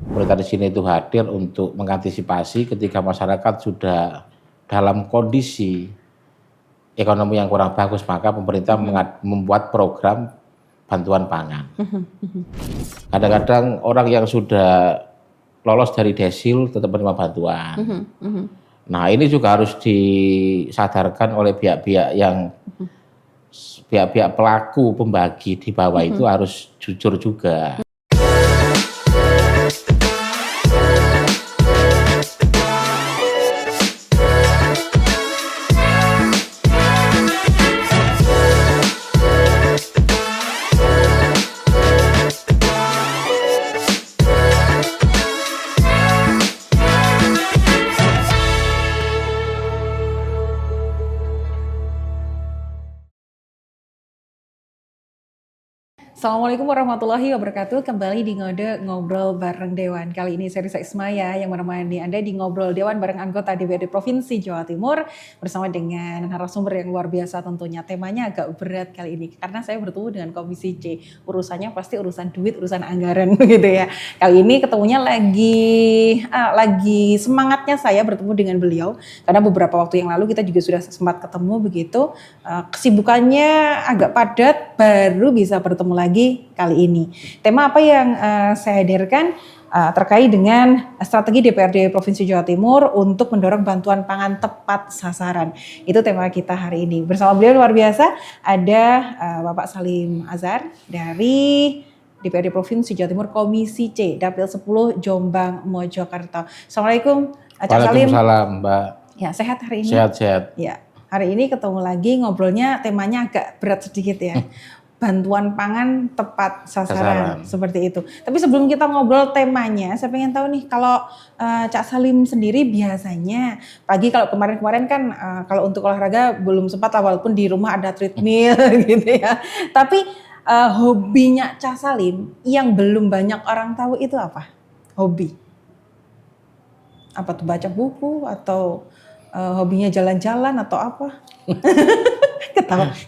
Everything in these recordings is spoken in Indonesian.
Pemerintah di sini itu hadir untuk mengantisipasi ketika masyarakat sudah dalam kondisi ekonomi yang kurang bagus, maka pemerintah membuat program bantuan pangan. Kadang-kadang orang yang sudah lolos dari desil tetap menerima bantuan. Nah, ini juga harus disadarkan oleh pihak-pihak pelaku pembagi di bawah itu harus jujur juga. Assalamualaikum warahmatullahi wabarakatuh. Kembali di Ngode Ngobrol bareng Dewan. Kali ini saya Risa Ismaya yang menemani Anda di Ngobrol Dewan bareng anggota DPRD Provinsi Jawa Timur bersama dengan narasumber yang luar biasa tentunya. Temanya agak berat kali ini karena saya bertemu dengan Komisi C. Urusannya pasti urusan duit, urusan anggaran gitu ya. Kali ini ketemunya lagi semangatnya saya bertemu dengan beliau karena beberapa waktu yang lalu kita juga sudah sempat ketemu begitu. Kesibukannya agak padat, baru bisa bertemu lagi kali ini. Tema apa yang saya hadirkan terkait dengan strategi DPRD Provinsi Jawa Timur untuk mendorong bantuan pangan tepat sasaran. Itu tema kita hari ini. Bersama beliau luar biasa ada Bapak Salim Azhar dari DPRD Provinsi Jawa Timur Komisi C Dapil 10 Jombang Mojokerto. Assalamualaikum Cak Salim. Waalaikumsalam Mbak. Ya, sehat hari ini? Sehat-sehat. Ya, hari ini ketemu lagi ngobrolnya temanya agak berat sedikit ya. Bantuan pangan tepat sasaran seperti itu. Tapi sebelum kita ngobrol temanya, saya pengen tahu nih kalau Cak Salim sendiri biasanya pagi kalau kemarin-kemarin kan kalau untuk olahraga belum sempat lah walaupun di rumah ada treadmill gitu ya. Tapi hobinya Cak Salim yang belum banyak orang tahu itu apa? Hobi? Apa tuh, baca buku atau hobinya jalan-jalan atau apa?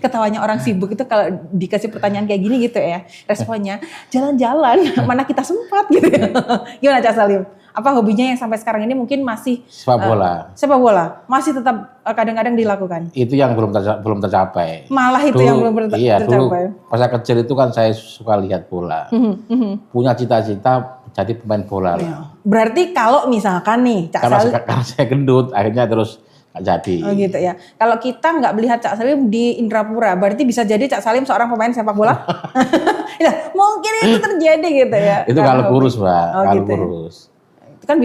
Ketawanya orang sibuk itu kalau dikasih pertanyaan kayak gini gitu ya, responnya jalan-jalan, mana kita sempat gitu ya. Gimana Cak Salim? Apa hobinya yang sampai sekarang ini mungkin masih sepak bola? Sepak bola masih tetap kadang-kadang dilakukan. Itu yang belum tercapai. Malah itu dulu, yang belum tercapai. Iya, dulu pas kecil itu kan saya suka lihat bola. Punya cita-cita jadi pemain bola. Ya. Berarti kalau misalkan nih Cak Salim, karena saya gendut, akhirnya terus nggak jadi. Oh gitu ya. Kalau kita nggak melihat Cak Salim di Indrapura, berarti bisa jadi Cak Salim seorang pemain sepak bola? Ya, mungkin itu terjadi gitu ya. Itu kalau kurus Mbak, kalau gitu kurus. Ya. Itu kan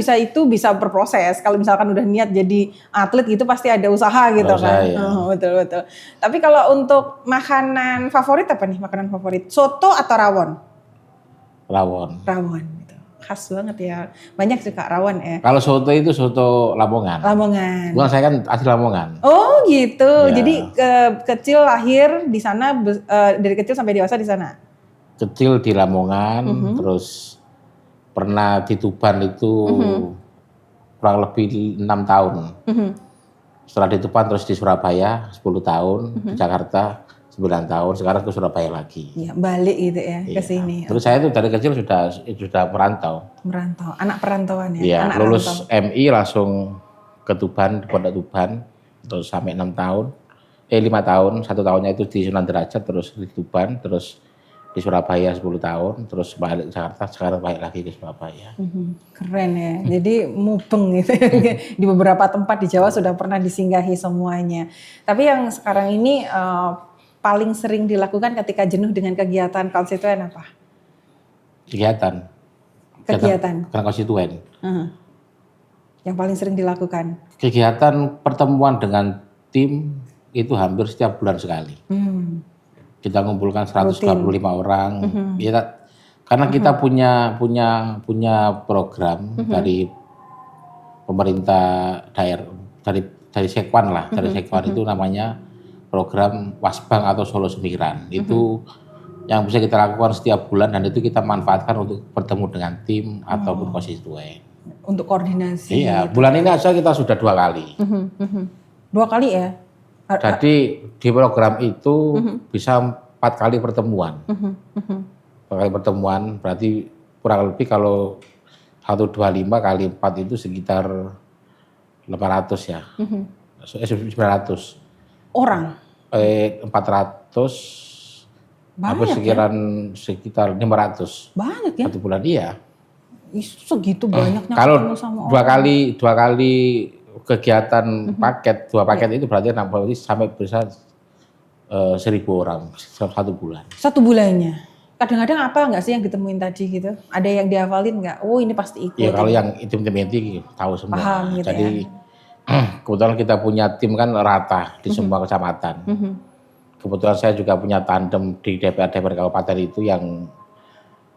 bisa berproses. Kalau misalkan udah niat jadi atlet gitu pasti ada usaha gitu kan. Ya. Betul. Tapi kalau untuk makanan favorit apa nih? Makanan favorit? Soto atau rawon? Rawon. Khas banget ya. Banyak suka rawon ya. Kalau soto itu soto Lamongan. Bukan, saya kan asli Lamongan. Oh gitu. Ya. Jadi kecil lahir di sana, dari kecil sampai dewasa di sana. Kecil di Lamongan, terus pernah di Tuban itu kurang lebih 6 tahun. Setelah di Tuban terus di Surabaya 10 tahun, di Jakarta 9 tahun, sekarang ke Surabaya lagi. Ya, balik gitu ya ke sini. Terus saya itu dari kecil sudah merantau. Anak perantauan ya. Iya, anak lulus rantau. MI langsung ke Tuban, di Pondok Tuban, terus sampai 5 tahun, 1 tahunnya itu di Sunan Derajat, terus di Tuban, terus di Surabaya 10 tahun, terus balik ke Jakarta, sekarang balik lagi ke Surabaya. Keren ya, jadi mubeng gitu. Di beberapa tempat di Jawa sudah pernah disinggahi semuanya. Tapi yang sekarang ini paling sering dilakukan ketika jenuh dengan kegiatan konstituen apa? Kegiatan konstituen. Yang paling sering dilakukan? Kegiatan pertemuan dengan tim itu hampir setiap bulan sekali. Kita ngumpulkan 145 orang. Ya, karena kita punya program dari pemerintah daerah, dari Sekwan lah, dari Sekwan itu namanya program Wasbang atau Solo Semikiran. Itu yang bisa kita lakukan setiap bulan dan itu kita manfaatkan untuk bertemu dengan tim ataupun konstituen. Untuk koordinasi. Iya, bulan ini aja kita sudah 2 kali. 2 kali ya? Jadi di program itu bisa 4 kali pertemuan. 4 kali pertemuan berarti kurang lebih kalau 125 kali 4 itu sekitar 800 ya. 900. Orang? 400. Apa Banyak ya? sekitar 500. Banyak ya? 1 bulan iya. Segitu banyaknya Kalau ketemu sama dua orang. kali kegiatan paket, 2 paket itu berarti sampai bisa 1.000 orang 1 bulan. 1 bulannya? Kadang-kadang apa nggak sih yang ditemuin tadi gitu? Ada yang dihafalin nggak? Oh ini pasti ikut. Ya kalau gitu. yang tim-tim inti tahu semua. Paham gitu Jadi kebetulan kita punya tim kan rata di semua kecamatan. Kebetulan saya juga punya tandem di DPR kabupaten itu yang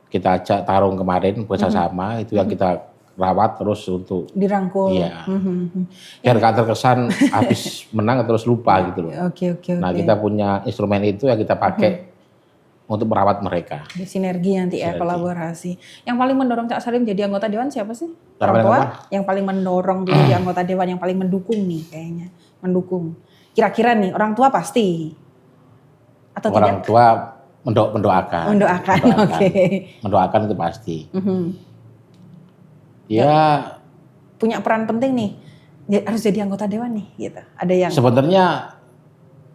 kita ajak tarung kemarin bersama, itu yang kita rawat terus untuk dirangkul. Iya. Biar gak terkesan habis menang terus lupa gitu loh. Oke. Nah kita punya instrumen itu yang kita pakai untuk merawat mereka. Sinergi nanti ya, kolaborasi. Yang paling mendorong Cak Salim jadi anggota dewan siapa sih? Yang Orang tua? apa? Yang paling mendorong dulu jadi anggota dewan, yang paling mendukung nih kayaknya. Mendukung. Kira-kira nih orang tua pasti? Atau orang tidak? Tua mendoakan. Mendoakan, oke. Mendoakan itu pasti. Ya punya peran penting nih, harus jadi anggota dewan nih gitu. Ada yang sebenarnya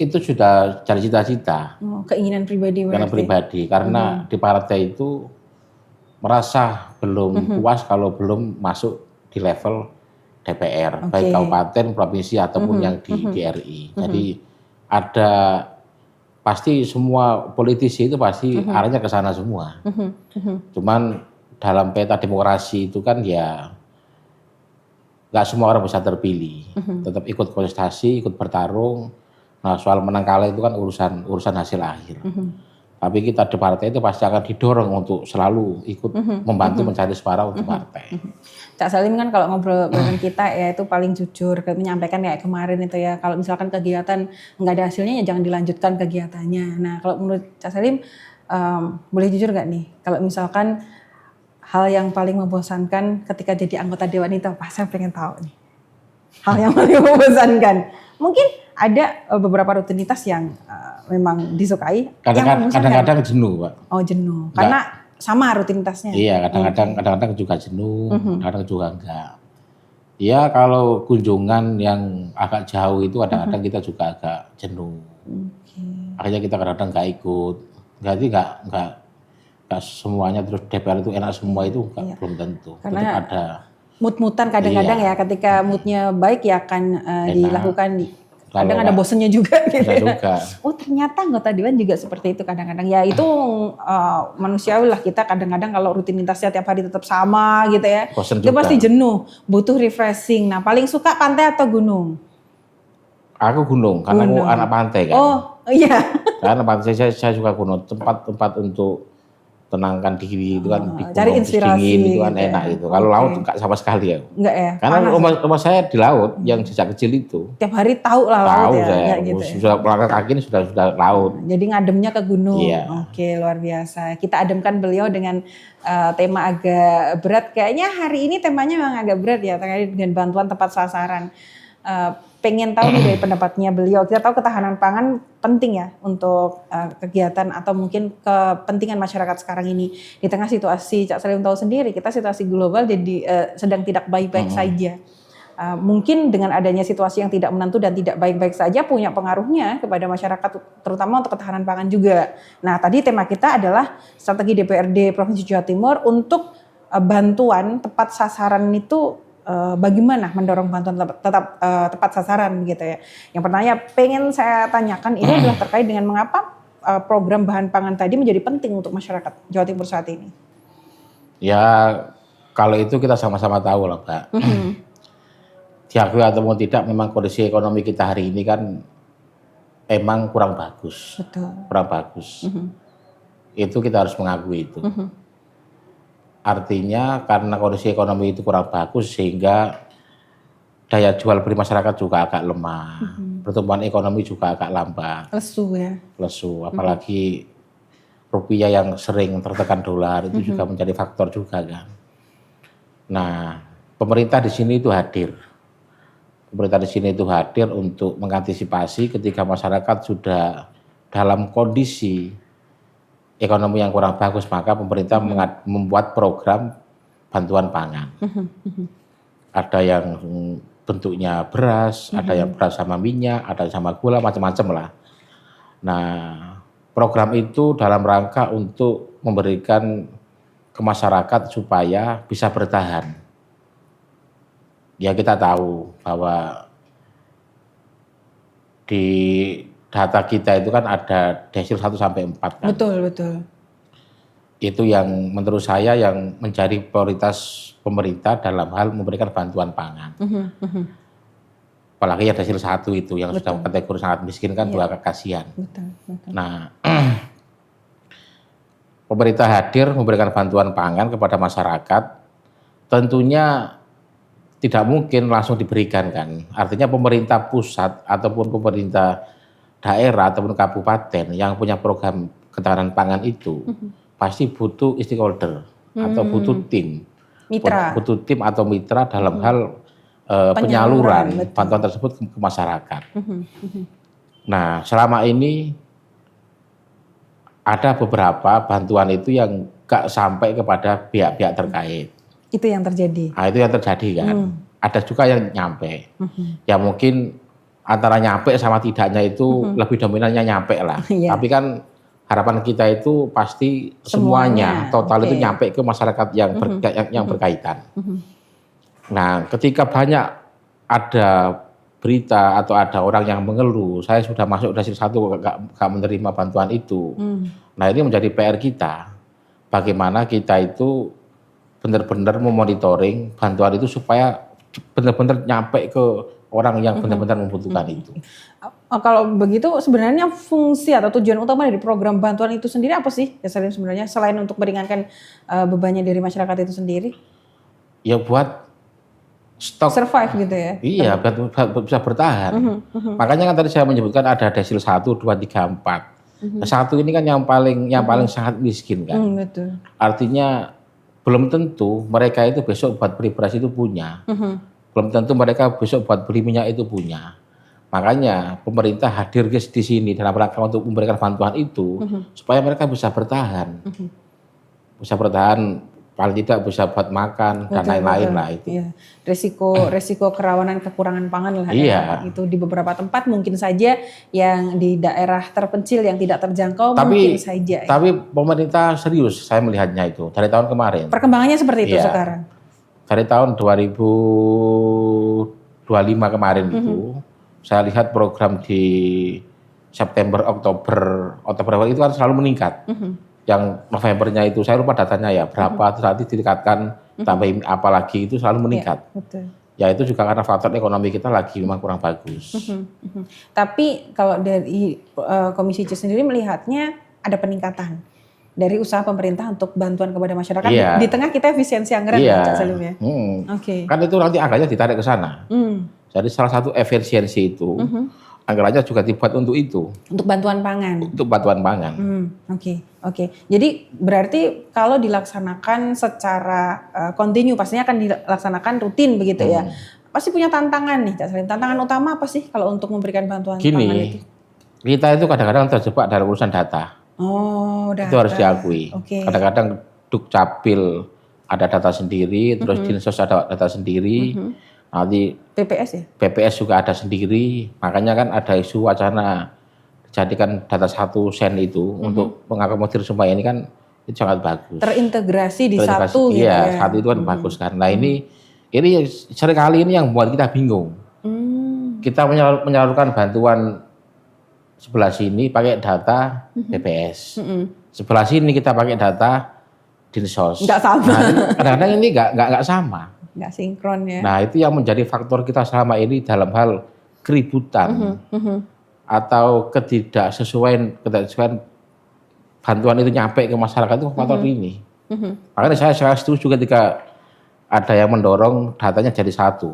itu sudah cari cita-cita. Keinginan pribadi berarti. Keinginan pribadi, karena di partai itu merasa belum puas kalau belum masuk di level DPR, baik kabupaten, provinsi ataupun yang di RI. Jadi ada pasti semua politisi itu pasti arahnya ke sana semua. Cuman dalam peta demokrasi itu kan ya nggak semua orang bisa terpilih, tetap ikut kontestasi, ikut bertarung. Nah soal menang kalah itu kan urusan hasil akhir. Tapi kita di partai itu pasti akan didorong untuk selalu ikut membantu mencari suara untuk partai. Cak Salim kan kalau ngobrol dengan kita ya itu paling jujur, menyampaikan kayak kemarin itu ya, kalau misalkan kegiatan nggak ada hasilnya ya jangan dilanjutkan kegiatannya. Nah kalau menurut Cak Salim boleh jujur nggak nih kalau misalkan hal yang paling membosankan ketika jadi anggota dewan itu apa? Saya pengen tahu nih. Hal yang paling membosankan. Mungkin ada beberapa rutinitas yang memang disukai. Kadang-kadang jenuh, Pak. Oh jenuh. Karena sama rutinitasnya. Iya, kadang-kadang juga jenuh, kadang juga enggak. Iya, kalau kunjungan yang agak jauh itu kadang-kadang kita juga agak jenuh. Akhirnya kita kadang-kadang enggak ikut. Jadi enggak semuanya terus DPR itu enak semua itu belum tentu. Karena tetap ada mood-moodan kadang-kadang ya, ketika moodnya baik ya akan dilakukan. Kadang ada bosennya juga gitu ya. Oh ternyata anggota dewan juga seperti itu kadang-kadang. Ya itu manusiawi lah, kita kadang-kadang kalau rutinitasnya tiap hari tetap sama gitu ya. Itu pasti jenuh, butuh refreshing. Nah paling suka pantai atau gunung? Aku gunung, karena aku anak pantai kan. Oh iya. Karena pantai saya suka gunung, tempat untuk tenangkan diri itu kan di gunung, cari inspirasi dingin itu kan enak gitu. Kalau laut enggak sama sekali ya. Enggak ya. Karena rumah saya di laut yang sejak kecil itu. Tiap hari tahu lah laut ya. Saya gitu sudah melangkah kaki ini sudah laut. Jadi ngademnya ke gunung. Iya. Oke, luar biasa. Kita ademkan beliau dengan tema agak berat. Kayaknya hari ini temanya memang agak berat ya, terkait dengan bantuan tepat sasaran. Pengen tahu nih dari pendapatnya beliau. Kita tahu ketahanan pangan penting ya untuk kegiatan atau mungkin kepentingan masyarakat sekarang ini. Di tengah situasi, Cak Salim tahu sendiri, kita situasi global jadi sedang tidak baik-baik saja. Mungkin dengan adanya situasi yang tidak menentu dan tidak baik-baik saja punya pengaruhnya kepada masyarakat, terutama untuk ketahanan pangan juga. Nah tadi tema kita adalah strategi DPRD Provinsi Jawa Timur untuk bantuan tepat sasaran itu. Bagaimana mendorong bantuan tepat sasaran gitu ya. Yang pertanyaan pengen saya tanyakan ini adalah terkait dengan mengapa program bahan pangan tadi menjadi penting untuk masyarakat Jawa Timur saat ini. Ya kalau itu kita sama-sama tahu lah Pak. Diakui ataupun tidak memang kondisi ekonomi kita hari ini kan emang kurang bagus. Betul. Kurang bagus. Itu kita harus mengakui itu. Artinya karena kondisi ekonomi itu kurang bagus sehingga daya jual beli masyarakat juga agak lemah. Pertumbuhan ekonomi juga agak lambat. Lesu ya. Lesu, apalagi rupiah yang sering tertekan dolar itu juga menjadi faktor juga kan. Nah, pemerintah di sini itu hadir. Pemerintah di sini itu hadir untuk mengantisipasi ketika masyarakat sudah dalam kondisi ekonomi yang kurang bagus, maka pemerintah membuat program bantuan pangan. Ada yang bentuknya beras, ada yang beras sama minyak, ada sama gula, macam-macam lah. Nah, program itu dalam rangka untuk memberikan ke masyarakat supaya bisa bertahan. Ya kita tahu bahwa di data kita itu kan ada desil 1 sampai 4 kan. Betul, betul. Itu yang menurut saya yang menjadi prioritas pemerintah dalam hal memberikan bantuan pangan. Apalagi ya desil 1 itu yang sudah kategori sangat miskin kan juga kasihan. Betul. Nah, pemerintah hadir memberikan bantuan pangan kepada masyarakat, tentunya tidak mungkin langsung diberikan kan. Artinya pemerintah pusat ataupun pemerintah daerah ataupun kabupaten yang punya program ketahanan pangan itu pasti butuh stakeholder atau butuh tim. Mitra. Butuh tim atau mitra dalam hal penyaluran bantuan tersebut ke masyarakat. Nah, selama ini ada beberapa bantuan itu yang gak sampai kepada pihak-pihak terkait. Itu yang terjadi. Nah, itu yang terjadi kan. Ada juga yang nyampe. Ya mungkin antara nyampe sama tidaknya itu lebih dominannya nyampe lah. Tapi kan harapan kita itu pasti semuanya total itu nyampe ke masyarakat yang berkaitan. Nah, ketika banyak ada berita atau ada orang yang mengeluh, saya sudah masuk desil 1 gak menerima bantuan itu. Nah, ini menjadi PR kita. Bagaimana kita itu benar-benar memonitoring bantuan itu supaya benar-benar nyampe ke orang yang benar-benar membutuhkan itu. Kalau begitu sebenarnya fungsi atau tujuan utama dari program bantuan itu sendiri apa sih? Ya sebenarnya selain untuk meringankan bebannya dari masyarakat itu sendiri? Ya buat stok survive gitu ya. Iya, bisa bertahan. Makanya kan tadi saya menyebutkan ada desil 1, 2, 3, 4. Nah, 1 ini kan yang paling sangat miskin kan. Betul. Artinya belum tentu mereka itu besok buat beli beras itu punya. Belum tentu mereka besok buat beli minyak itu punya. Makanya pemerintah hadir di sini dalam rangka untuk memberikan bantuan itu supaya mereka bisa bertahan. Bisa bertahan, paling tidak bisa buat makan dan lain-lain lah itu. Iya. Resiko kerawanan kekurangan pangan lah ya. Itu di beberapa tempat mungkin saja yang di daerah terpencil yang tidak terjangkau mungkin saja. Tapi pemerintah serius saya melihatnya itu dari tahun kemarin. Perkembangannya seperti itu sekarang. Dari tahun 2025 kemarin itu saya lihat program di September, Oktober itu kan selalu meningkat. Yang Novembernya itu saya lupa datanya ya berapa, terus nanti ditingkatkan tambah apa lagi itu selalu meningkat. Ya itu juga karena faktor ekonomi kita lagi memang kurang bagus. Tapi kalau dari Komisi C sendiri melihatnya ada peningkatan dari usaha pemerintah untuk bantuan kepada masyarakat di tengah kita efisiensi anggaran ya Cak Salim ya. Kan itu nanti anggarannya ditarik ke sana. Jadi salah satu efisiensi itu anggarannya juga dibuat untuk itu. Untuk bantuan pangan. Untuk bantuan pangan. Oke. Jadi berarti kalau dilaksanakan secara kontinu pastinya akan dilaksanakan rutin begitu ya. Pasti punya tantangan nih Cak Salim. Tantangan utama apa sih kalau untuk memberikan bantuan pangan itu? Kita itu kadang-kadang terjebak dalam urusan data. Data. Itu harus diakui. Kadang-kadang Dukcapil ada data sendiri, terus Dinsos ada data sendiri. Nanti PPS ya? PPS juga ada sendiri, makanya kan ada isu wacana dijadikan data 1 sen itu untuk mengakomodir semua ini kan itu sangat bagus. Terintegrasi di satu gitu ya. Satu itu kan bagus kan. Nah ini seringkali ini yang membuat kita bingung. Kita menyalurkan bantuan sebelah sini pakai data PPS, sebelah sini kita pakai data Dinsos. Nggak sama. Nah, kadang-kadang ini nggak sama. Nggak sinkron ya. Nah itu yang menjadi faktor kita selama ini dalam hal keributan atau ketidaksesuaian bantuan itu nyampe ke masyarakat itu faktor ini. Makanya saya setuju ketika ada yang mendorong datanya jadi satu,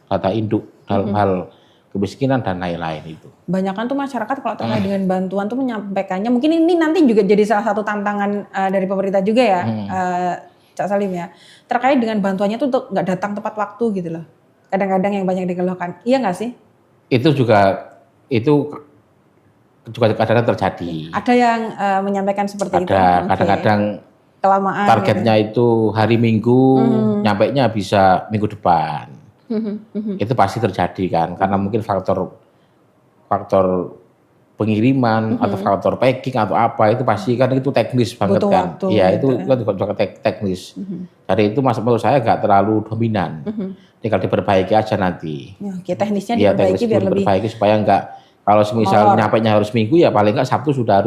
data induk dalam hal kemiskinan dan lain-lain itu. Banyakan tuh masyarakat kalau terkait dengan bantuan tuh menyampaikannya, mungkin ini nanti juga jadi salah satu tantangan dari pemerintah juga ya. Cak Salim ya, terkait dengan bantuannya tuh untuk nggak datang tepat waktu gitu loh. Kadang-kadang yang banyak dikeluhkan, iya nggak sih? Itu juga kadang-kadang terjadi. Ada yang menyampaikan seperti itu. Kadang-kadang kelamaan. Targetnya itu hari Minggu, nyampainya bisa minggu depan. Itu pasti terjadi kan, karena mungkin faktor pengiriman atau faktor packing atau apa itu pasti kan itu teknis banget butuh kan. waktu, Iya gitu itu kan juga teknis. Jadi itu menurut saya nggak terlalu dominan. Tinggal diperbaiki aja nanti. Ya, oke, teknisnya Iya, diperbaiki teknis biar lebih diperbaiki supaya nggak, kalau semisal molor. nyampainya harus Minggu ya paling nggak Sabtu sudah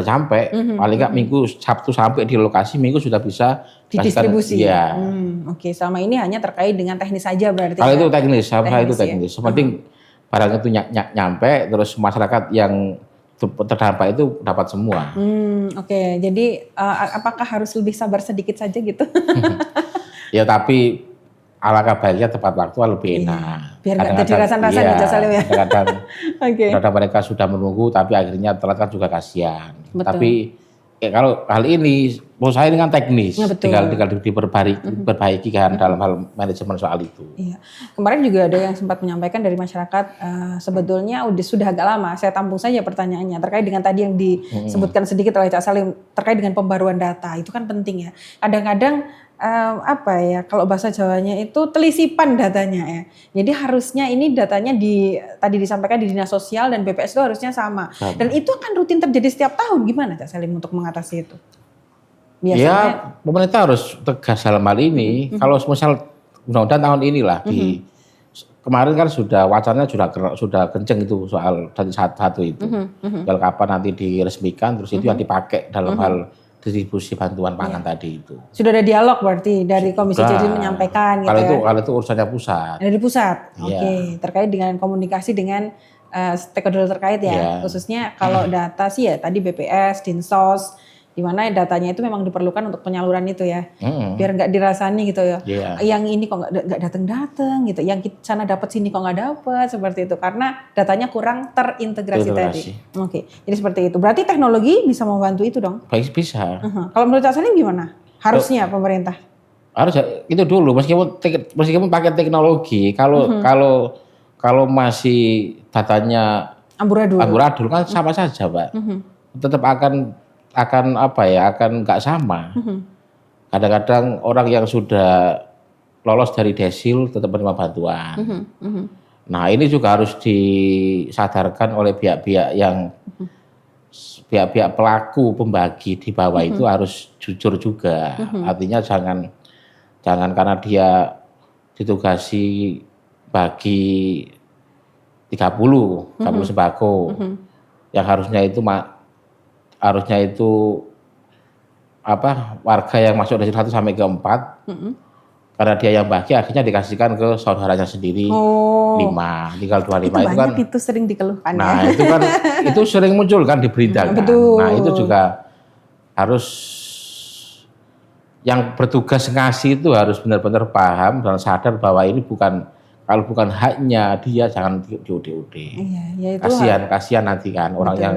sampai. Paling nggak Minggu Sabtu sampai di lokasi, Minggu sudah bisa didistribusi. Iya. Oke, selama ini hanya terkait dengan teknis saja berarti. Kalau ya? itu teknis, sama itu Teknis, ya. teknis. Penting barang itu nyampe, terus masyarakat yang terdampak itu dapat semua. Oke, jadi apakah harus lebih sabar sedikit saja gitu? Ya tapi alangkah baiknya tepat waktu lebih enak. Biar nggak jadi rasan-rasan ya Cak Salim ya. Kadang-kadang mereka sudah menunggu tapi akhirnya telat kan juga kasihan. Betul. Tapi kalau hal ini menurut saya ini kan teknis, Ya, betul. tinggal diperbaiki kan dalam hal manajemen soal itu. Iya. Kemarin juga ada yang sempat menyampaikan dari masyarakat sebetulnya sudah agak lama. Saya tampung saja pertanyaannya terkait dengan tadi yang disebutkan sedikit oleh Cak Salim terkait dengan pembaruan data. Itu kan penting ya. Kadang-kadang apa ya, kalau bahasa Jawanya itu telisipan datanya ya. Jadi harusnya ini datanya tadi disampaikan di Dinas Sosial dan BPS itu harusnya sama. Dan itu akan rutin terjadi setiap tahun. Gimana Cak Salim untuk mengatasi itu? Biasanya, ya pemerintah harus tegas dalam hal ini. Kalau misal undang-undang tahun inilah kemarin kan sudah wacananya sudah kenceng itu soal dari satu itu. Kalau kapan nanti diresmikan terus itu yang dipakai dalam hal distribusi bantuan pangan tadi itu. Sudah ada dialog berarti dari Komisi Judisial menyampaikan gitu ya. Kalau itu urusannya pusat. Dari pusat. Iya. Oke, terkait dengan komunikasi dengan stakeholder terkait ya. Iya. Khususnya kalau data sih ya tadi BPS, Dinsos, di mana datanya itu memang diperlukan untuk penyaluran itu ya. Biar nggak dirasani gitu ya. Iya. Yang ini kok nggak datang gitu. Yang sana dapat sini kok nggak dapat seperti itu karena datanya kurang terintegrasi tadi. Oke. Jadi seperti itu. Berarti teknologi bisa membantu itu dong. Baik bisa. Kalau menurut Cak Salim gimana? Harusnya pemerintah. Harus itu dulu meskipun pakai teknologi kalau masih datanya amburadul kan sama saja, Pak. Tetap akan apa ya, akan nggak sama. Kadang-kadang orang yang sudah lolos dari desil tetap menerima bantuan. Nah ini juga harus disadarkan oleh pihak-pihak pelaku pembagi di bawah itu harus jujur juga. Artinya jangan karena dia ditugasi bagi 30 sembako yang harusnya itu warga yang masuk dari 1 sampai ke 4 karena dia yang bagi akhirnya dikasihkan ke saudaranya sendiri 5, tinggal 25 itu kan itu sering dikeluhkan. Nah itu kan itu sering muncul kan di berita kan. Betul. Nah itu juga harus yang bertugas ngasih itu harus benar-benar paham dan sadar bahwa ini kalau bukan haknya dia jangan diude-ude. Iya, ya itu kasihan nanti kan orang yang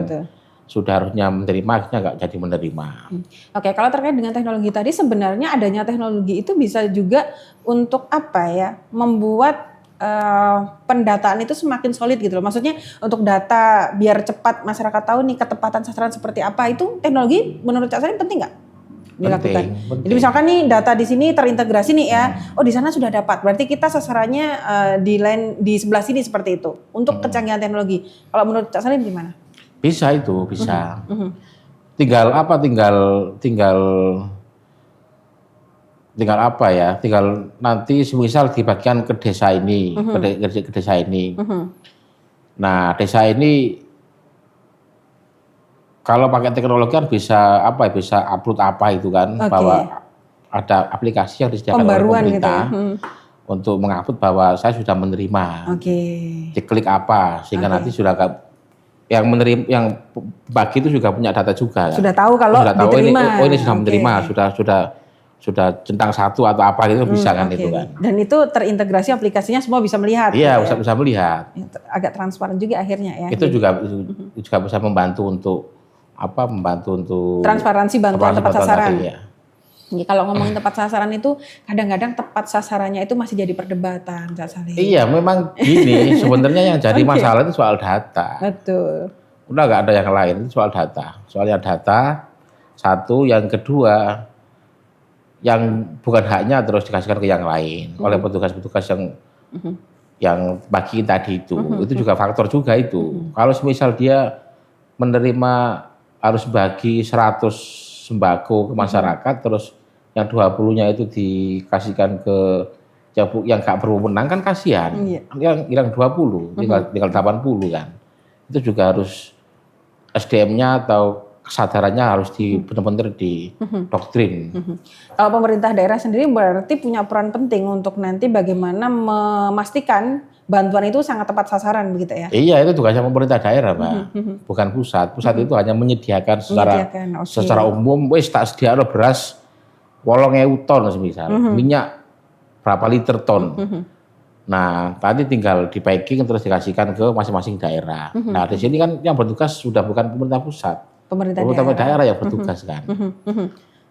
sudah harusnya menerima akhirnya nggak jadi menerima. Oke, kalau terkait dengan teknologi tadi sebenarnya adanya teknologi itu bisa juga untuk apa ya, membuat pendataan itu semakin solid gitu loh. Maksudnya untuk data biar cepat masyarakat tahu nih ketepatan sasaran seperti apa, itu teknologi menurut Cak Salim penting nggak dilakukan? Penting. Jadi misalkan nih data di sini terintegrasi nih ya, oh di sana sudah dapat, berarti kita sasarannya di sebelah sini seperti itu untuk kecanggihan teknologi. Kalau menurut Cak Salim gimana? Bisa itu, bisa. Tinggal nanti semisal dibagikan ke desa ini, ke desa ini. Nah, desa ini kalau pakai teknologi kan bisa upload itu kan, bahwa ada aplikasi yang disediakan oleh pemerintah untuk mengupload bahwa saya sudah menerima. Diklik sehingga nanti sudah yang bagi itu juga punya data juga. Sudah tahu kalau diterima. Ini sudah menerima, sudah centang 1 atau apa gitu bisa kan itu kan. Dan itu terintegrasi aplikasinya semua bisa melihat. Iya, gitu bisa melihat. Agak transparan juga akhirnya ya. Itu juga bisa membantu untuk transparansi bantuan tepat sasaran. Tadi, ya. Ya, kalau ngomongin tepat sasaran itu kadang-kadang tepat sasarannya itu masih jadi perdebatan, Cak Salim. Iya, memang gini sebenarnya yang jadi masalah itu soal data. Betul. Udah nggak ada yang lain, itu soal data. Soalnya data, satu, yang kedua yang bukan haknya terus dikasihkan ke yang lain oleh petugas-petugas yang bagiin tadi itu juga faktor juga itu. Kalau misal dia menerima harus bagi 100 sembako ke masyarakat, terus yang 20-nya itu dikasihkan ke yang gak berwenang kan kasihan. Yang hilang 20, tinggal 80 kan. Itu juga harus SDM-nya atau kesadarannya harus benar-benar didoktrin. Kalau pemerintah daerah sendiri berarti punya peran penting untuk nanti bagaimana memastikan bantuan itu sangat tepat sasaran begitu ya? Iya, itu tugasnya pemerintah daerah, Pak. Bukan pusat. Pusat itu hanya menyediakan secara umum, wis tak sediakno beras 8.000 ton semisal, minyak berapa liter ton. Nah, tadi tinggal di packing terus dikasihkan ke masing-masing daerah. Nah, di sini kan yang bertugas sudah bukan pemerintah pusat. Pemerintah daerah yang bertugas kan.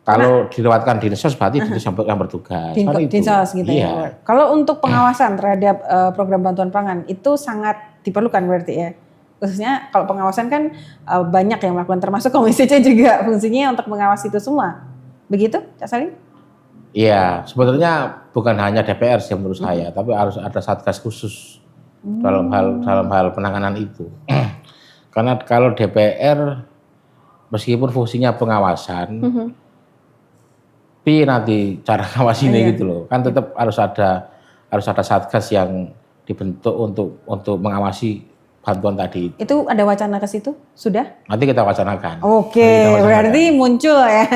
Kalau dilewatkan dinsos berarti dinsos yang bertugas. Dinsos gitu ya. Kalau untuk pengawasan terhadap program bantuan pangan itu sangat diperlukan berarti ya. Khususnya kalau pengawasan kan banyak yang melakukan, termasuk Komisi C juga fungsinya untuk mengawasi itu semua. Begitu, Cak Salim? Iya, sebetulnya bukan hanya DPR sih menurut saya, tapi harus ada satgas khusus dalam hal penanganan itu. Karena kalau DPR meskipun fungsinya pengawasan, tapi nanti cara ngawasinnya gitu loh, kan tetap harus ada satgas yang dibentuk untuk mengawasi bantuan tadi. Itu ada wacana ke situ? Sudah? Nanti kita wacanakan. Oke, berarti muncul ya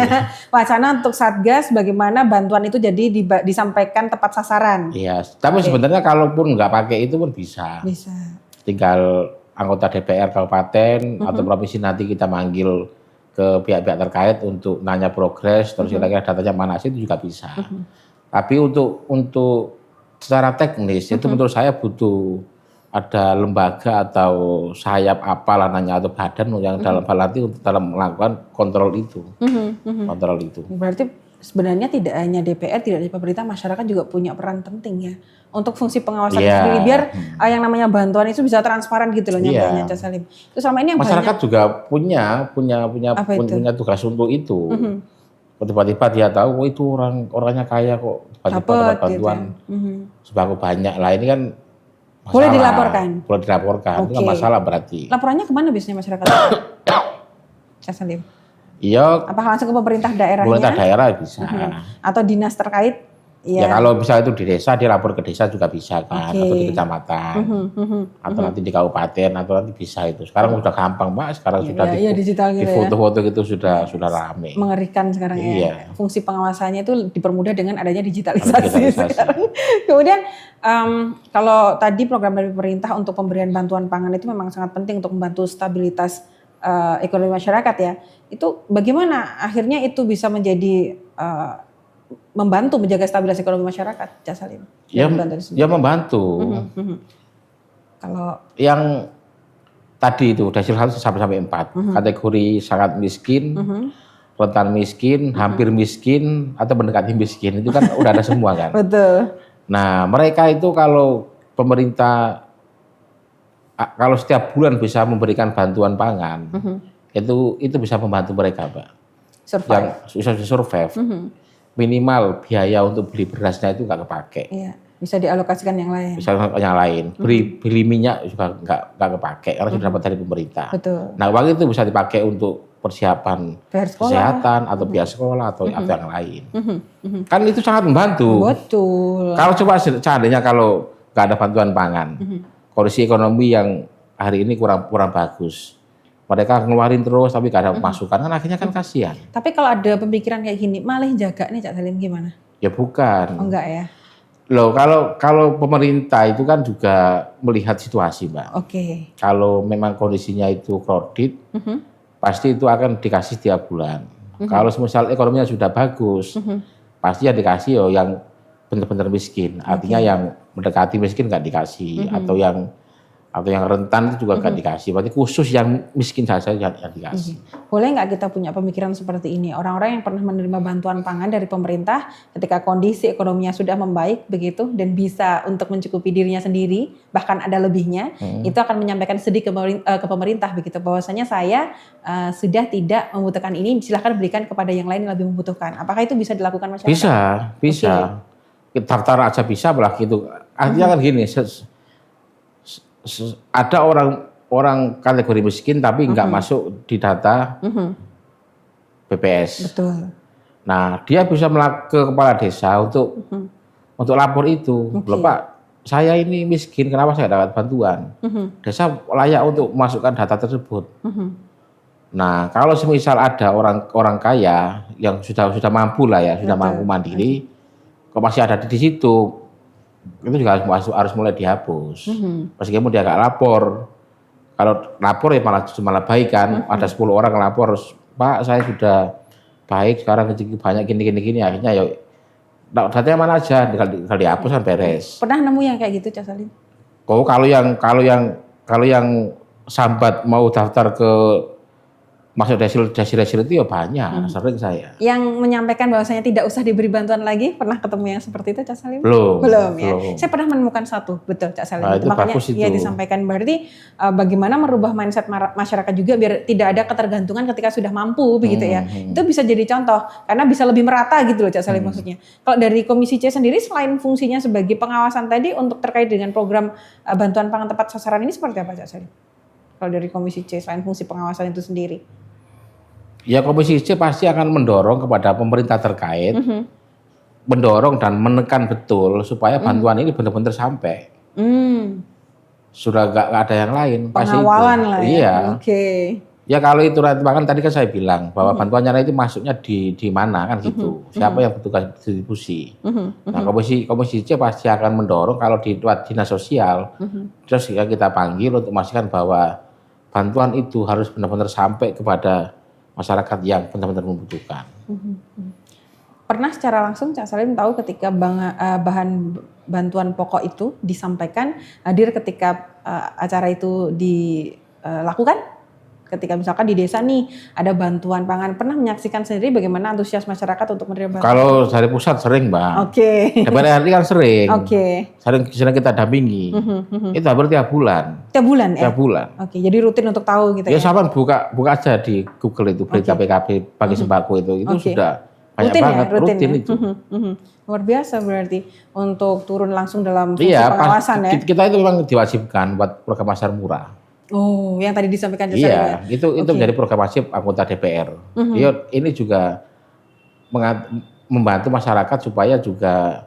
wacana untuk satgas bagaimana bantuan itu jadi disampaikan tepat sasaran. Iya, tapi sebenarnya kalaupun nggak pakai itu pun bisa. Bisa. Tinggal anggota DPR kabupaten atau provinsi nanti kita manggil ke pihak-pihak terkait untuk nanya progres, terus kira-kira datanya mana sih, itu juga bisa. Tapi untuk secara teknis itu menurut saya butuh ada lembaga atau sayap apalah nanya atau badan yang dalam hal nanti untuk dalam melakukan kontrol itu. Kontrol itu. Berarti sebenarnya tidak hanya DPR, tidak hanya pemerintah, masyarakat juga punya peran penting ya untuk fungsi pengawasan sendiri biar yang namanya bantuan itu bisa transparan gitu loh nyampainya, Cak Salim. Itu selama ini yang masyarakat juga punya tugas untuk itu. Tiba-tiba dia tahu, itu orangnya kaya kok, tiba-tiba dapat bantuan sembako banyak. Lah ini kan masalah. Boleh dilaporkan. Itu kan masalah berarti. Laporannya kemana biasanya masyarakat? Cak Salim? Iya. Apa langsung ke pemerintah daerahnya? Pemerintah daerah bisa. Atau dinas terkait? Ya kalau bisa itu di desa, dia lapor ke desa juga bisa kan, atau di kecamatan, atau nanti di kabupaten, atau nanti bisa itu. Sekarang sudah gampang, Mbak. Sekarang sudah di foto-foto gitu sudah rame. Mengerikan sekarang ya. Fungsi pengawasannya itu dipermudah dengan adanya digitalisasi. Kemudian kalau tadi program dari pemerintah untuk pemberian bantuan pangan itu memang sangat penting untuk membantu stabilitas ekonomi masyarakat ya. Itu bagaimana akhirnya itu bisa menjadi membantu menjaga stabilitas ekonomi masyarakat, Cak Salim? Ya membantu. Kalau yang tadi itu desil 1 sampai 4 kategori sangat miskin, rentan miskin, hampir miskin atau mendekati miskin itu kan udah ada semua kan. Betul. Nah mereka itu kalau pemerintah kalau setiap bulan bisa memberikan bantuan pangan, itu bisa membantu mereka, Pak. Yang bisa survive. Minimal biaya untuk beli berasnya itu nggak kepake. Iya, bisa dialokasikan yang lain. Bisa yang lain. Beli minyak juga nggak kepake karena sudah dapat dari pemerintah. Betul. Nah uang itu bisa dipakai untuk persiapan kesehatan atau biaya sekolah atau yang lain. Kan itu sangat membantu. Betul. Kalau coba seandainya kalau nggak ada bantuan pangan, kondisi ekonomi yang hari ini kurang bagus. Mereka ngeluarin terus tapi gak ada masukan, kan akhirnya kan kasihan. Tapi kalau ada pemikiran kayak gini, malah jaga nih Cak Salim gimana? Ya bukan. Oh enggak ya? Loh kalau pemerintah itu kan juga melihat situasi, Mbak. Oke. Kalau memang kondisinya itu kredit, pasti itu akan dikasih tiap bulan. Kalau misal ekonominya sudah bagus, pasti ya dikasih yang benar-benar miskin. Artinya yang mendekati miskin nggak dikasih, atau yang atau yang rentan itu juga nggak dikasih. Berarti khusus yang miskin saja yang dikasih. Boleh nggak kita punya pemikiran seperti ini? Orang-orang yang pernah menerima bantuan pangan dari pemerintah ketika kondisi ekonominya sudah membaik begitu dan bisa untuk mencukupi dirinya sendiri, bahkan ada lebihnya, itu akan menyampaikan sedih ke pemerintah begitu, bahwasanya saya sudah tidak membutuhkan ini, silahkan berikan kepada yang lain yang lebih membutuhkan. Apakah itu bisa dilakukan masyarakat? Bisa. Daftar aja bisa malah gitu. Artinya kan gini, ada orang kategori miskin tapi nggak masuk di data BPS. Betul. Nah, dia bisa ke kepala desa untuk lapor itu. Loh Pak, saya ini miskin, kenapa saya dapat bantuan? Desa layak untuk masukkan data tersebut. Nah, kalau semisal ada orang kaya yang sudah mampu lah ya, sudah mampu mandiri, kok masih ada di situ, itu juga harus mulai dihapus. Meskipun dia nggak lapor, kalau lapor ya malah baik kan. Ada 10 orang lapor, Pak saya sudah baik sekarang rezeki banyak gini, akhirnya ya datanya mana aja, tinggal dihapus kan beres. Pernah nemu yang kayak gitu, Cak Salim? Oh kalau yang sambat mau daftar ke masuk desil itu ya banyak, sering saya. Yang menyampaikan bahwasanya tidak usah diberi bantuan lagi, pernah ketemu yang seperti itu, Cak Salim? Belum ya. Saya pernah menemukan satu, betul Cak Salim. Nah, itu makanya bagus itu. Ya disampaikan berarti bagaimana merubah mindset masyarakat juga biar tidak ada ketergantungan ketika sudah mampu begitu ya. Itu bisa jadi contoh karena bisa lebih merata gitu loh Cak Salim maksudnya. Kalau dari Komisi C sendiri selain fungsinya sebagai pengawasan tadi untuk terkait dengan program bantuan pangan tepat sasaran ini seperti apa Cak Salim? Kalau dari Komisi C selain fungsi pengawasan itu sendiri? Ya Komisi C pasti akan mendorong kepada pemerintah terkait, mendorong dan menekan betul supaya bantuan ini benar-benar sampai. Sudah gak ada yang lain. Pengawalan pasti itu. Lah ya. Iya. Oke. Ya kalau itu nanti kan tadi kan saya bilang bahwa bantuannya itu masuknya di mana kan gitu. Siapa yang bertugas distribusi. Nah Komisi C pasti akan mendorong kalau di dinas sosial, terus kita panggil untuk memastikan bahwa bantuan itu harus benar-benar sampai kepada masyarakat yang benar-benar membutuhkan. Pernah secara langsung Cak Salim tahu ketika bahan bantuan pokok itu disampaikan, hadir ketika acara itu dilakukan? Ketika misalkan di desa nih ada bantuan pangan, pernah menyaksikan sendiri bagaimana antusias masyarakat untuk menerima bantuan? Kalau dari pusat sering Mbak. DPR RI kan sering. Sering kita dampingi. Itu hampir tiap bulan. Tiap bulan ya? Tiap bulan. Jadi rutin untuk tahu gitu ya? Ya sama buka aja di Google itu berita PKB bagi sembako itu sudah banyak rutin banget. Ya? Rutin itu. Luar biasa berarti untuk turun langsung dalam fungsi pengawasan ya? Kita itu memang diwajibkan buat program pasar murah. Oh, yang tadi disampaikan Iya, itu menjadi program wajib anggota DPR. Ini juga membantu masyarakat supaya juga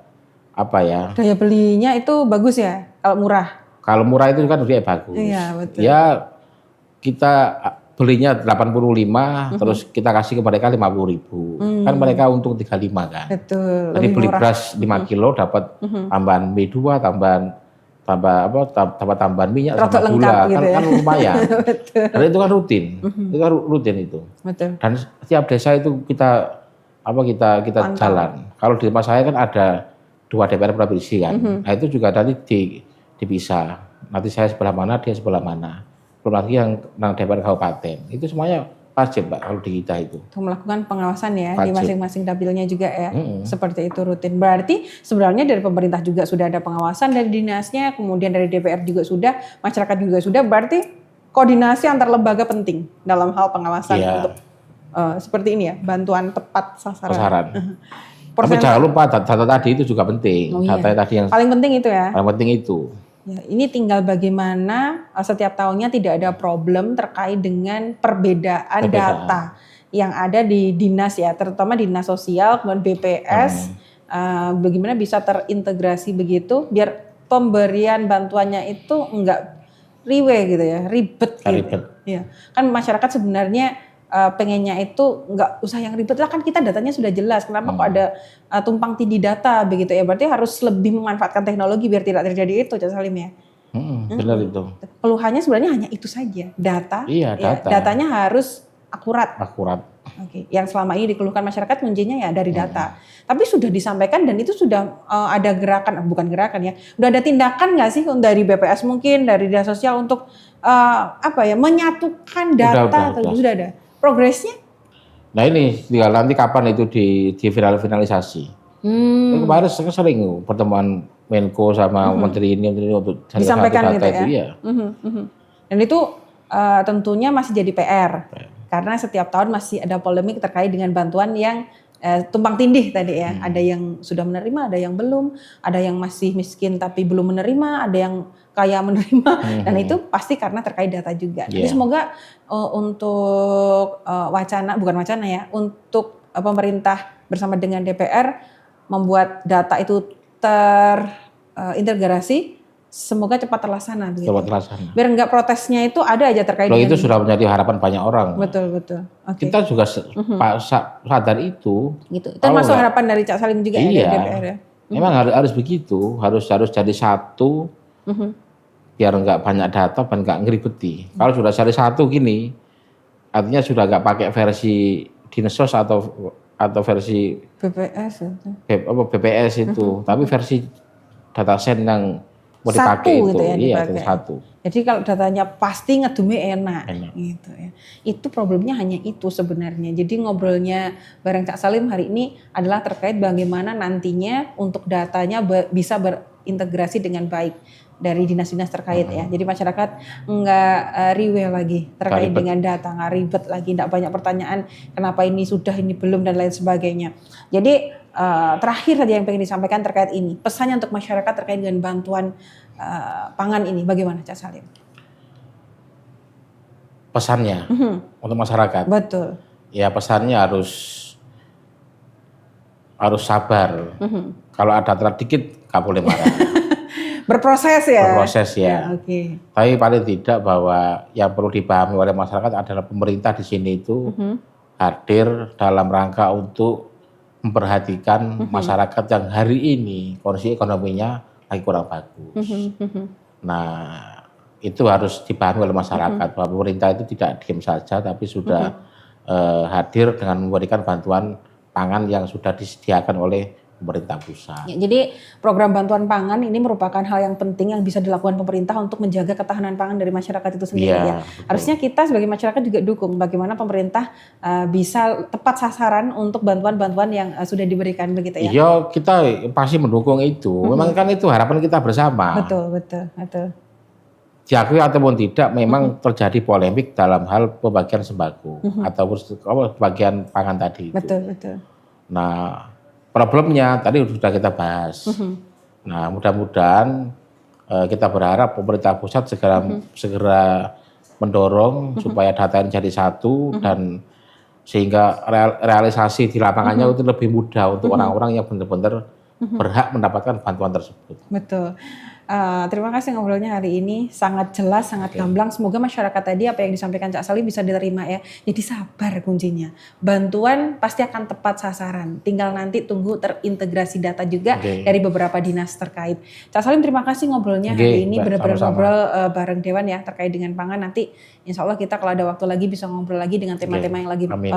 daya belinya itu bagus ya kalau murah. Kalau murah itu kan dia bagus. Iya, betul. Ya kita belinya 85 terus kita kasih ke mereka 50.000. Kan mereka untung 35 kan. Betul. Jadi beli beras 5 kilo dapat tambahan B2, tambahan minyak sama gula gitu kan lumayan. Dan itu kan rutin. Itu kan rutin itu. Betul. Dan setiap desa itu kita jalan. Kalau di rumah saya kan ada 2 DPR provinsi kan. Nah itu juga tadi dipisah. Nanti saya sebelah mana, dia sebelah mana. Belum lagi yang DPR kabupaten. Itu semuanya wajib Mbak kalau di kita itu. Untuk melakukan pengawasan ya di masing-masing dapilnya juga ya. Seperti itu rutin. Berarti sebenarnya dari pemerintah juga sudah ada pengawasan dari dinasnya, kemudian dari DPR juga sudah, masyarakat juga sudah. Berarti koordinasi antar lembaga penting dalam hal pengawasan untuk seperti ini ya, bantuan tepat sasaran. Tapi jangan lupa data tadi itu juga penting. Data tadi yang paling penting itu ya. Paling penting itu. Ya, ini tinggal bagaimana setiap tahunnya tidak ada problem terkait dengan perbedaan data yang ada di dinas ya, terutama dinas sosial, kemudian BPS, bagaimana bisa terintegrasi begitu, biar pemberian bantuannya itu enggak ribet gitu. Ya, kan masyarakat sebenarnya pengennya itu nggak usah yang ribet lah, kan kita datanya sudah jelas. Kenapa kok ada tumpang tindih data begitu ya? Berarti harus lebih memanfaatkan teknologi biar tidak terjadi itu, Cak Salim ya. Benar itu. Keluhannya sebenarnya hanya itu saja, data. Iya, data. Datanya harus akurat. Oke. Yang selama ini dikeluhkan masyarakat kuncinya ya dari data. Tapi sudah disampaikan dan itu sudah ada gerakan, bukan gerakan ya, udah ada tindakan nggak sih dari BPS mungkin, dari dinas sosial untuk menyatukan data? Sudah ada. Progresnya? Nah ini tinggal nanti kapan itu di finalisasi. Kemarin sering pertemuan Menko sama menteri ini untuk disampaikan data gitu ya. Dan itu tentunya masih jadi PR. Karena setiap tahun masih ada polemik terkait dengan bantuan yang tumpang tindih tadi ya. Ada yang sudah menerima, ada yang belum, ada yang masih miskin tapi belum menerima, ada yang kaya menerima, dan itu pasti karena terkait data juga. Jadi semoga untuk untuk pemerintah bersama dengan DPR membuat data itu terintegrasi. Semoga cepat terlaksana. Cepat terlaksana. Biar enggak protesnya itu ada aja terkait dengan itu sudah menjadi harapan banyak orang. Betul. Okay. Kita juga sadar itu. Gitu. Itu masuk harapan dari Cak Salim juga ya dari DPR ya. Memang harus begitu, harus jadi satu. Biar enggak banyak data dan enggak ngeribeti. Kalau sudah jadi satu gini, artinya sudah enggak pakai versi Dinsos atau versi BPS itu. BPS itu, tapi versi dataset yang mau dipakai itu, gitu ya, iya satu. Jadi kalau datanya pasti ngedumi enak. Gitu ya. Itu problemnya hanya itu sebenarnya. Jadi ngobrolnya bareng Cak Salim hari ini adalah terkait bagaimana nantinya untuk datanya bisa berintegrasi dengan baik dari dinas-dinas terkait ya. Jadi masyarakat nggak riweh lagi terkait dengan data, nggak ribet lagi, nggak banyak pertanyaan kenapa ini sudah, ini belum dan lain sebagainya. Jadi terakhir saja yang pengen disampaikan terkait ini, pesannya untuk masyarakat terkait dengan bantuan pangan ini, bagaimana Cak Salim? Pesannya untuk masyarakat. Betul. Ya pesannya harus sabar. Kalau ada telat dikit, nggak boleh marah. Berproses ya. Berproses ya. Okay. Tapi paling tidak bahwa yang perlu dipahami oleh masyarakat adalah pemerintah di sini itu hadir dalam rangka untuk memperhatikan masyarakat yang hari ini kondisi ekonominya lagi kurang bagus. Nah, itu harus dipahami oleh masyarakat bahwa pemerintah itu tidak diam saja, tapi sudah hadir dengan memberikan bantuan pangan yang sudah disediakan oleh pemerintah pusat. Ya, jadi program bantuan pangan ini merupakan hal yang penting yang bisa dilakukan pemerintah untuk menjaga ketahanan pangan dari masyarakat itu sendiri ya. Harusnya kita sebagai masyarakat juga dukung bagaimana pemerintah bisa tepat sasaran untuk bantuan-bantuan yang sudah diberikan begitu ya. Iya, kita pasti mendukung itu. Memang kan itu harapan kita bersama. Betul. Diakui ataupun tidak, memang terjadi polemik dalam hal pembagian sembako ataupun pembagian pangan tadi itu. Betul. Nah, problemnya tadi sudah kita bahas. Nah, mudah-mudahan kita berharap pemerintah pusat segera mendorong supaya data ini jadi satu dan sehingga realisasi di lapangannya itu lebih mudah untuk orang-orang yang benar-benar berhak mendapatkan bantuan tersebut. Betul. Terima kasih ngobrolnya hari ini, sangat jelas, sangat gamblang. Semoga masyarakat tadi apa yang disampaikan Cak Salim bisa diterima ya. Jadi sabar kuncinya. Bantuan pasti akan tepat sasaran. Tinggal nanti tunggu terintegrasi data juga dari beberapa dinas terkait. Cak Salim terima kasih ngobrolnya hari ini. Benar-benar ngobrol bareng Dewan ya terkait dengan pangan. Nanti insya Allah kita kalau ada waktu lagi bisa ngobrol lagi dengan tema-tema yang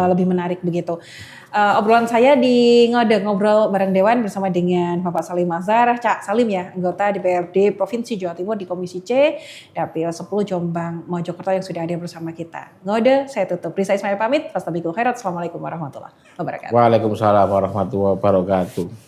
lebih menarik begitu. Obrolan saya di ngobrol bareng Dewan bersama dengan Bapak Salim Azhar, Cak Salim ya, anggota DPRD Provinsi Jawa Timur di Komisi C, Dapil 10 Jombang, Mojokerto yang sudah hadir bersama kita. Ngode, saya tutup. Risa Ismail pamit. Assalamualaikum warahmatullahi wabarakatuh. Waalaikumsalam warahmatullahi wabarakatuh.